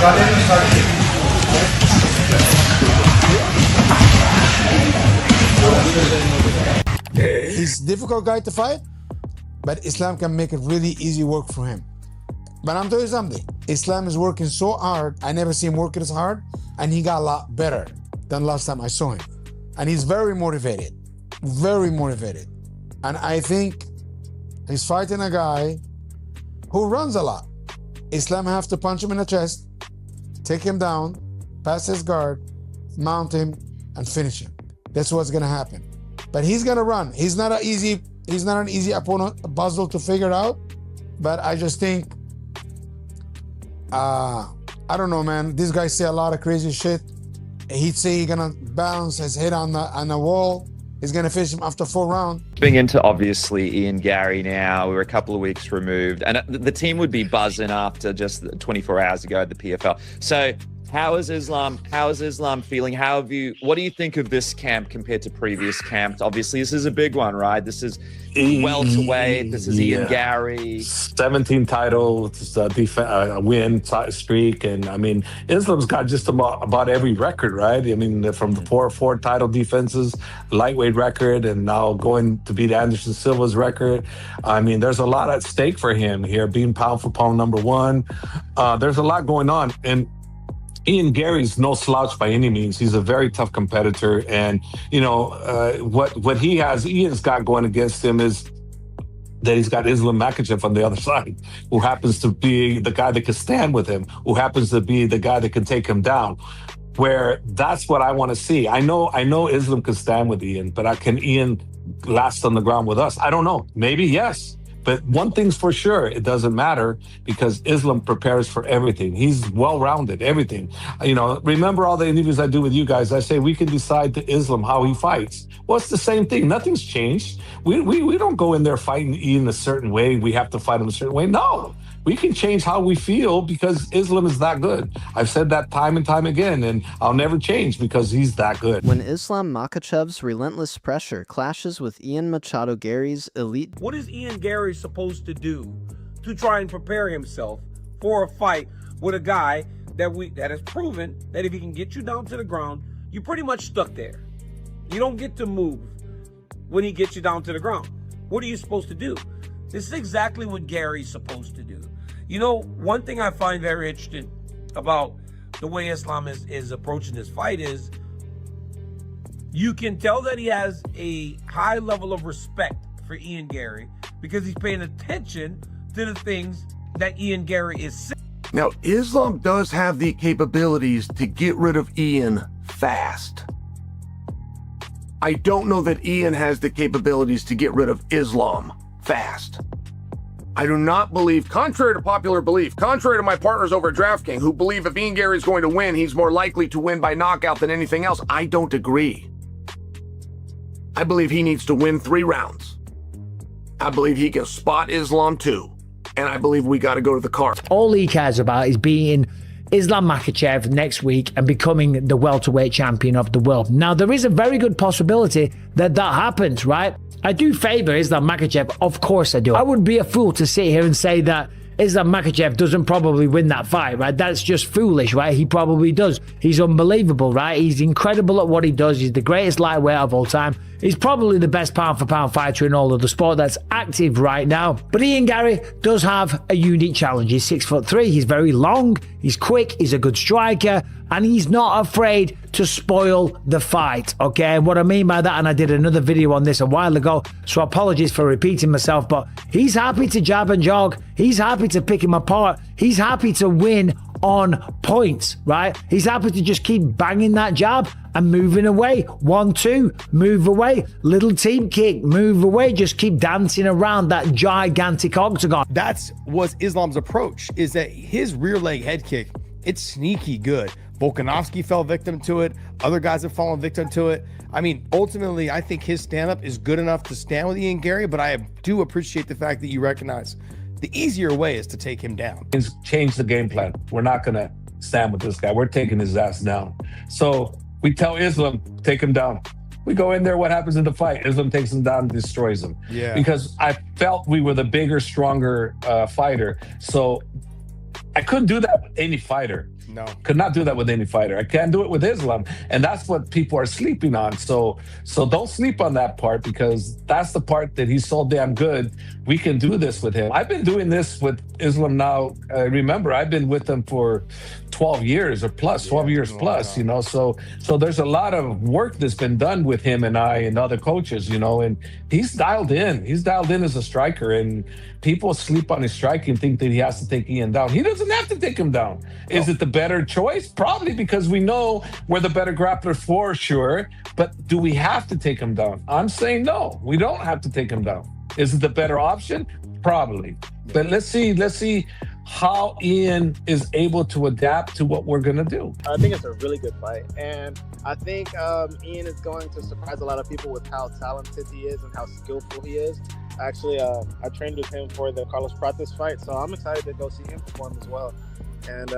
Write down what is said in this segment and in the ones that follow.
He's a difficult guy to fight, but Islam can make it really easy work for him. But I'm telling you something, Islam is working so hard. I never see him working as hard, and he got a lot better than last time I saw him. And he's very motivated, very motivated. And I think he's fighting a guy who runs a lot. Islam have to punch him in the chest, take him down, pass his guard, mount him, and finish him. That's what's gonna happen. But he's gonna run. He's not an easy opponent, a puzzle to figure out. But I just think, I don't know, man. These guys say a lot of crazy shit. He'd say he's gonna bounce his head on the wall. He's gonna finish him after 4 rounds. Moving into obviously Ian Gary now, we're a couple of weeks removed, and the team would be buzzing after just 24 hours ago at the PFL. So how is Islam feeling? What do you think of this camp compared to previous camps? Obviously, this is a big one, right? This is welterweight. This is Ian Gary. 17 title win streak. And I mean, Islam's got just about every record, right? I mean, from the four title defenses, lightweight record, and now going to beat Anderson Silva's record. I mean, there's a lot at stake for him here, being pound for pound number 1. There's a lot going on. And Ian Gary's no slouch by any means. He's a very tough competitor. And, you know, what Ian's got going against him is that he's got Islam Makhachev on the other side, who happens to be the guy that can stand with him, who happens to be the guy that can take him down. Where that's what I want to see. I know Islam can stand with Ian, but can Ian last on the ground with us? I don't know. Maybe yes. But one thing's for sure, it doesn't matter, because Islam prepares for everything. He's well-rounded, everything. You know, remember all the interviews I do with you guys, I say we can decide to Islam how he fights. Well, it's the same thing. Nothing's changed. We don't go in there fighting Ian a certain way. We have to fight him a certain way. No, we can change how we feel because Islam is that good. I've said that time and time again, and I'll never change because he's that good. When Islam Makhachev's relentless pressure clashes with Ian Machado Gary's elite... What is Ian Gary supposed to do to try and prepare himself for a fight with a guy that has proven that if he can get you down to the ground, you're pretty much stuck there. You don't get to move when he gets you down to the ground. What are you supposed to do? This is exactly what Gary's supposed to do. You know, one thing I find very interesting about the way Islam is approaching this fight is you can tell that he has a high level of respect for Ian Gary because he's paying attention to the things that Ian Gary is saying. Now, Islam does have the capabilities to get rid of Ian fast. I don't know that Ian has the capabilities to get rid of Islam fast. I do not believe, contrary to popular belief, contrary to my partners over at DraftKings who believe if Ian Gary is going to win, he's more likely to win by knockout than anything else, I don't agree. I believe he needs to win 3 rounds. I believe he can spot Islam too. And I believe we got to go to the car. All he cares about is beating Islam Makhachev next week and becoming the welterweight champion of the world. Now, there is a very good possibility that that happens, right? I do favor Islam Makhachev, of course I do. I would be a fool to sit here and say that Islam Makhachev doesn't probably win that fight, right? That's just foolish, right? He probably does. He's unbelievable, right? He's incredible at what he does. He's the greatest lightweight of all time. He's probably the best pound-for-pound fighter in all of the sport that's active right now. But Ian Gary does have a unique challenge. He's 6'3", he's very long, he's quick, he's a good striker, and he's not afraid to spoil the fight, okay? And what I mean by that, and I did another video on this a while ago, so apologies for repeating myself, but he's happy to jab and jog, he's happy to pick him apart, he's happy to win on points, right? He's happy to just keep banging that jab and moving away. 1-2, move away. Little team kick, move away. Just keep dancing around that gigantic octagon. That's was Islam's approach, is that his rear leg head kick, it's sneaky good. Volkanovski fell victim to it. Other guys have fallen victim to it. I mean, ultimately, I think his stand-up is good enough to stand with Ian Gary, but I do appreciate the fact that you recognize the easier way is to take him down. Change the game plan. We're not going to stand with this guy. We're taking his ass down. So we tell Islam, take him down. We go in there, what happens in the fight? Islam takes him down and destroys him. Yeah. Because I felt we were the bigger, stronger fighter. So I couldn't do that with any fighter. No. Could not do that with any fighter. I can't do it with Islam. And that's what people are sleeping on. So don't sleep on that part, because that's the part that he's so damn good. We can do this with him. I've been doing this with Islam now. Remember, I've been with him for 12 years or plus, 12 years plus, you know. So there's a lot of work that's been done with him and I and other coaches, you know, and he's dialed in. He's dialed in as a striker, and people sleep on his striking, think that he has to take Ian down. He doesn't have to take him down. Is it the better choice? Probably, because we know we're the better grappler for sure. But do we have to take him down? I'm saying no, we don't have to take him down. Is it the better option? Probably. But let's see how Ian is able to adapt to what we're gonna do. I think it's a really good fight, and I think Ian is going to surprise a lot of people with how talented he is and how skillful he is. Actually, I trained with him for the Carlos Prates fight, so I'm excited to go see him perform as well. And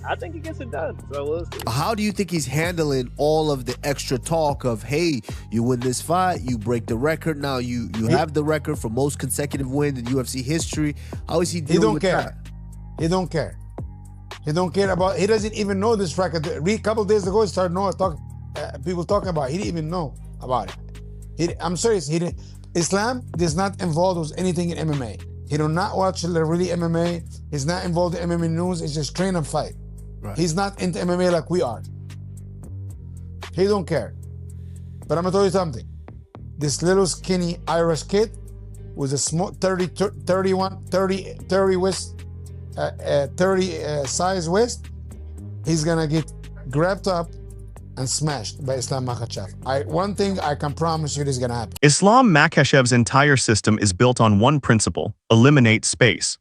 I think he gets it done. So we'll see. How do you think he's handling all of the extra talk of, hey, you win this fight, you break the record, now you have the record for most consecutive wins in UFC history? How is he dealing with that? He don't care. He don't care about. He doesn't even know this record. A couple days ago, he started people talking about it. He didn't even know about it. I'm serious. Islam is not involved with anything in MMA. He do not watch really MMA. He's not involved in MMA news. He's just train and fight. Right. He's not into MMA like we are. He don't care. But I'm gonna tell you something. This little skinny Irish kid with a small 30 size waist, he's gonna get grabbed up and smashed by Islam Makhachev. One thing I can promise you is gonna happen. Islam Makhachev's entire system is built on one principle: eliminate space.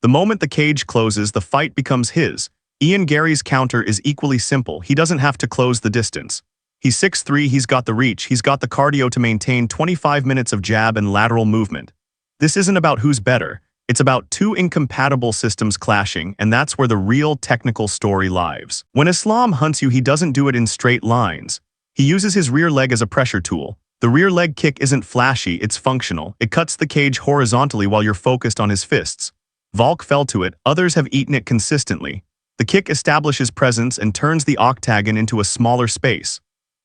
The moment the cage closes, the fight becomes his. Ian Gary's counter is equally simple. He doesn't have to close the distance. He's 6'3", he's got the reach, he's got the cardio to maintain 25 minutes of jab and lateral movement. This isn't about who's better. It's about two incompatible systems clashing, and that's where the real technical story lies. When Islam hunts you, he doesn't do it in straight lines. He uses his rear leg as a pressure tool. The rear leg kick isn't flashy, it's functional. It cuts the cage horizontally while you're focused on his fists. Volk fell to it, others have eaten it consistently. The kick establishes presence and turns the octagon into a smaller space.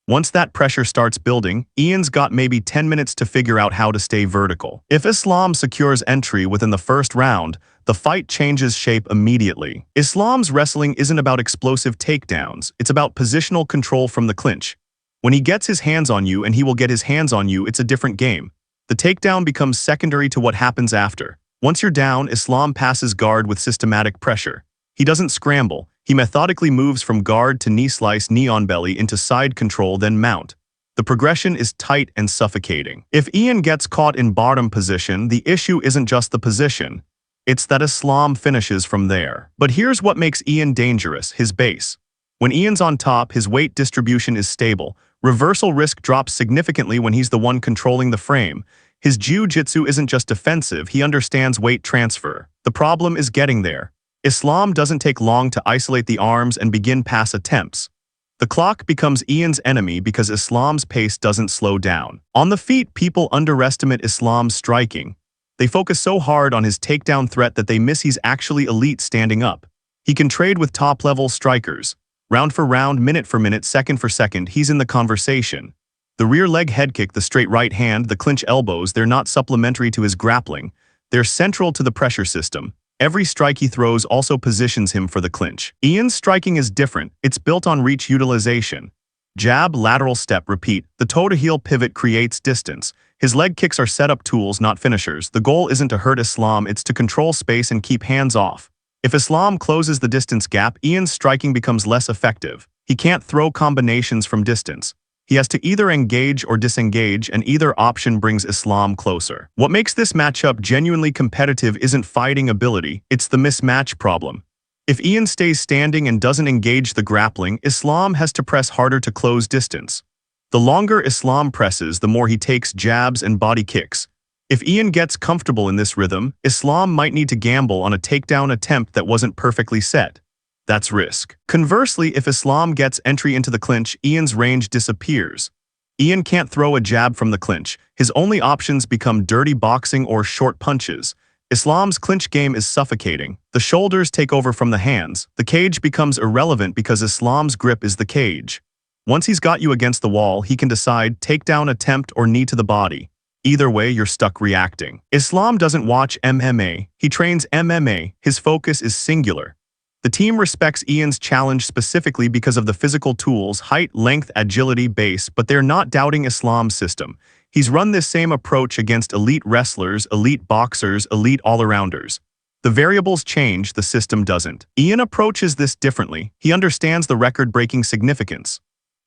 Once that pressure starts building, Ian's got maybe 10 minutes to figure out how to stay vertical. If Islam secures entry within the first round, the fight changes shape immediately. Islam's wrestling isn't about explosive takedowns, it's about positional control from the clinch. When he gets his hands on you, and he will get his hands on you, it's a different game. The takedown becomes secondary to what happens after. Once you're down, Islam passes guard with systematic pressure. He doesn't scramble. He methodically moves from guard to knee slice, knee on belly into side control, then mount. The progression is tight and suffocating. If Ian gets caught in bottom position, the issue isn't just the position. It's that Islam finishes from there. But here's what makes Ian dangerous: his base. When Ian's on top, his weight distribution is stable. Reversal risk drops significantly when he's the one controlling the frame. His jiu-jitsu isn't just defensive, he understands weight transfer. The problem is getting there. Islam doesn't take long to isolate the arms and begin pass attempts. The clock becomes Ian's enemy because Islam's pace doesn't slow down. On the feet, people underestimate Islam's striking. They focus so hard on his takedown threat that they miss he's actually elite standing up. He can trade with top-level strikers. Round for round, minute for minute, second for second, he's in the conversation. The rear leg head kick, the straight right hand, the clinch elbows, they're not supplementary to his grappling. They're central to the pressure system. Every strike he throws also positions him for the clinch. Ian's striking is different. It's built on reach utilization. Jab, lateral step, repeat. The toe-to-heel pivot creates distance. His leg kicks are set-up tools, not finishers. The goal isn't to hurt Islam, it's to control space and keep hands off. If Islam closes the distance gap, Ian's striking becomes less effective. He can't throw combinations from distance. He has to either engage or disengage, and either option brings Islam closer. What makes this matchup genuinely competitive isn't fighting ability, it's the mismatch problem. If Ian stays standing and doesn't engage the grappling, Islam has to press harder to close distance. The longer Islam presses, the more he takes jabs and body kicks. If Ian gets comfortable in this rhythm, Islam might need to gamble on a takedown attempt that wasn't perfectly set. That's risk. Conversely, if Islam gets entry into the clinch, Ian's range disappears. Ian can't throw a jab from the clinch. His only options become dirty boxing or short punches. Islam's clinch game is suffocating. The shoulders take over from the hands. The cage becomes irrelevant because Islam's grip is the cage. Once he's got you against the wall, he can decide takedown attempt or knee to the body. Either way, you're stuck reacting. Islam doesn't watch MMA. He trains MMA. His focus is singular. The team respects Ian's challenge specifically because of the physical tools, height, length, agility, base, but they're not doubting Islam's system. He's run this same approach against elite wrestlers, elite boxers, elite all-arounders. The variables change, the system doesn't. Ian approaches this differently. He understands the record-breaking significance.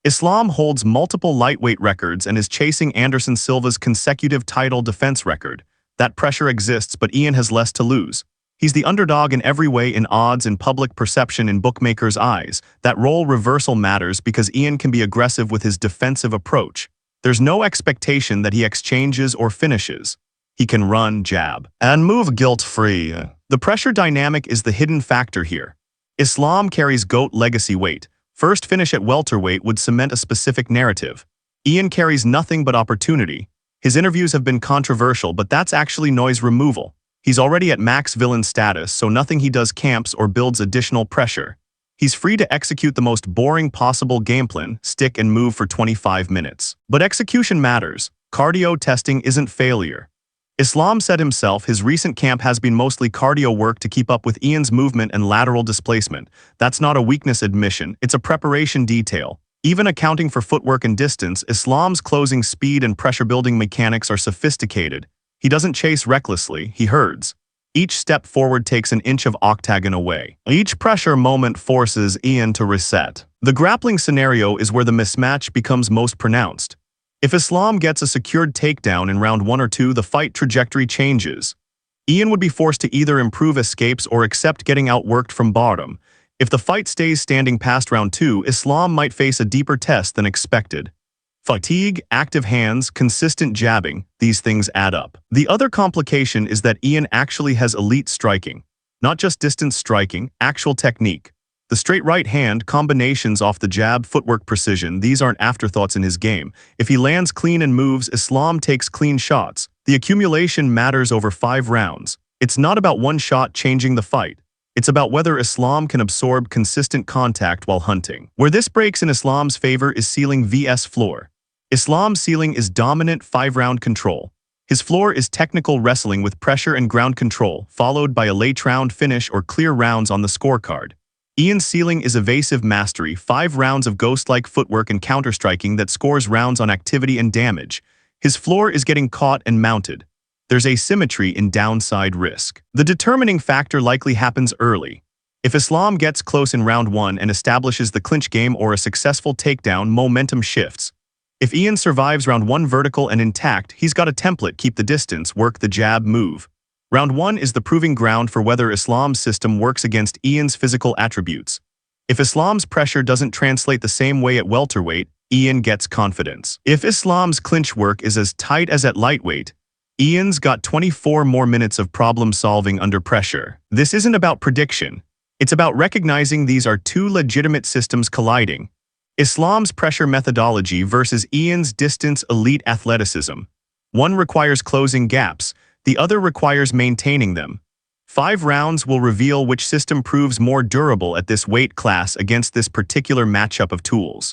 Islam holds multiple lightweight records and is chasing Anderson Silva's consecutive title defense record. That pressure exists, but Ian has less to lose. He's the underdog in every way, in odds, in public perception, in bookmakers' eyes. That role reversal matters because Ian can be aggressive with his defensive approach. There's no expectation that he exchanges or finishes. He can run, jab, and move guilt-free. The pressure dynamic is the hidden factor here. Islam carries GOAT legacy weight. First finish at welterweight would cement a specific narrative. Ian carries nothing but opportunity. His interviews have been controversial, but that's actually noise removal. He's already at max villain status, so nothing he does camps or builds additional pressure. He's free to execute the most boring possible game plan, stick and move for 25 minutes. But execution matters. Cardio testing isn't failure. Islam said himself his recent camp has been mostly cardio work to keep up with Ian's movement and lateral displacement. That's not a weakness admission, it's a preparation detail. Even accounting for footwork and distance, Islam's closing speed and pressure-building mechanics are sophisticated. He doesn't chase recklessly, he herds. Each step forward takes an inch of octagon away. Each pressure moment forces Ian to reset. The grappling scenario is where the mismatch becomes most pronounced. If Islam gets a secured takedown in round 1 or 2, the fight trajectory changes. Ian would be forced to either improve escapes or accept getting outworked from bottom. If the fight stays standing past round 2, Islam might face a deeper test than expected. Fatigue, active hands, consistent jabbing, these things add up. The other complication is that Ian actually has elite striking. Not just distance striking, actual technique. The straight right hand, combinations off the jab, footwork precision, these aren't afterthoughts in his game. If he lands clean and moves, Islam takes clean shots. The accumulation matters over 5 rounds. It's not about one shot changing the fight. It's about whether Islam can absorb consistent contact while hunting. Where this breaks in Islam's favor is ceiling vs floor. Islam's ceiling is dominant 5-round control. His floor is technical wrestling with pressure and ground control, followed by a late round finish or clear rounds on the scorecard. Ian's ceiling is evasive mastery, 5 rounds of ghost-like footwork and counter-striking that scores rounds on activity and damage. His floor is getting caught and mounted. There's asymmetry in downside risk. The determining factor likely happens early. If Islam gets close in round 1 and establishes the clinch game or a successful takedown, momentum shifts. If Ian survives round 1 vertical and intact, he's got a template: keep the distance, work the jab, move. Round 1 is the proving ground for whether Islam's system works against Ian's physical attributes. If Islam's pressure doesn't translate the same way at welterweight, Ian gets confidence. If Islam's clinch work is as tight as at lightweight, Ian's got 24 more minutes of problem-solving under pressure. This isn't about prediction. It's about recognizing these are 2 legitimate systems colliding. Islam's pressure methodology versus Ian's distance elite athleticism. One requires closing gaps, the other requires maintaining them. 5 rounds will reveal which system proves more durable at this weight class against this particular matchup of tools.